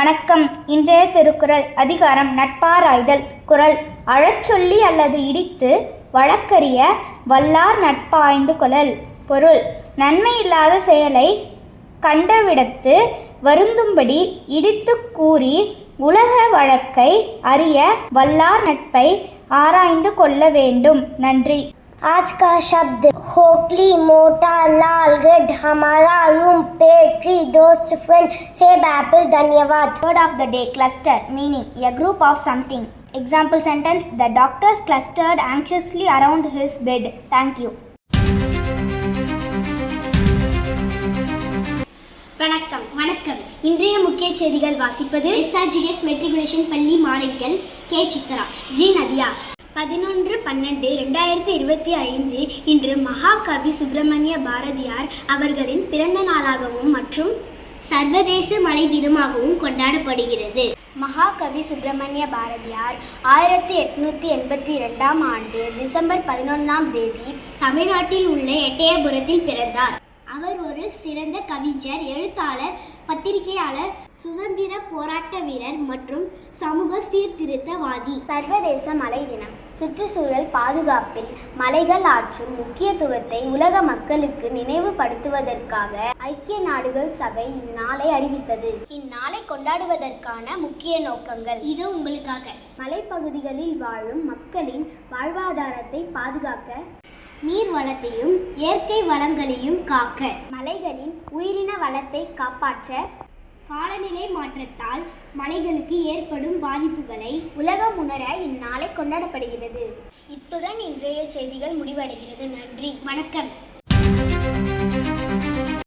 வணக்கம். இன்றைய திருக்குறள். அதிகாரம் நட்பாராய்தல். குறள். அழச்சொல்லி அல்லது இடித்து வழக்கறிய வல்லார் நட்பாய்ந்து கொளல். பொருள். நன்மையில்லாத செயலை கண்டவிடத்து வருந்தும்படி இடித்துக் கூறி உலக வழக்கை அறிய வல்லார் நட்பை ஆராய்ந்து கொள்ள வேண்டும். நன்றி. आज का शब्द होकली मोटा लाल गड हमारा रूम पेट्री दोस्त फ्रेंड सेब एप्पल धन्यवाद. Word of the day. Cluster. Meaning a group of something. Example sentence. The doctors clustered anxiously around his bed. Thank you. வணக்கம். இன்றைய முக்கிய செய்திகள் வாசிப்பது எஸ்ஆர்ஜிஎஸ் மெட்ரிகுலேஷன் பள்ளி மாணவிகள் கே சித்ரா, ஜி நதியா. 11/12/2025 இன்று மகாகவி சுப்பிரமணிய பாரதியார் அவர்களின் பிறந்த நாளாகவும் மற்றும் சர்வதேச மழை தினமாகவும் கொண்டாடப்படுகிறது. மகாகவி சுப்பிரமணிய பாரதியார் 1882ஆம் ஆண்டு டிசம்பர் 11ஆம் தேதி தமிழ்நாட்டில் உள்ள எட்டயபுரத்தில் பிறந்தார். அவர் ஒரு சிறந்த கவிஞர், எழுத்தாளர், பத்திரிகையாளர், சுதந்திர போராட்ட வீரர் மற்றும் சமூக சீர்திருத்தவாதி. சர்வதேச மலை தினம். சுற்றுச்சூழல் பாதுகாப்பில் மலைகள் ஆற்றும் முக்கியத்துவத்தை உலக மக்களுக்கு நினைவுபடுத்துவதற்காக ஐக்கிய நாடுகள் சபை இந்நாளை அறிவித்தது. இந்நாளை கொண்டாடுவதற்கான முக்கிய நோக்கங்கள் இது உங்களுக்காக. மலைப்பகுதிகளில் வாழும் மக்களின் வாழ்வாதாரத்தை பாதுகாக்க, நீர் வளத்தையும் இயற்கை வளங்களையும் காக்க, மலைகளின் உயிரின வளத்தை காப்பாற்ற, காலநிலை மாற்றத்தால் மலைகளுக்கு ஏற்படும் பாதிப்புகளை உலகம் உணர இந்நாளை கொண்டாடப்படுகிறது. இத்துடன் இன்றைய செய்திகள் முடிவடைகிறது. நன்றி. வணக்கம்.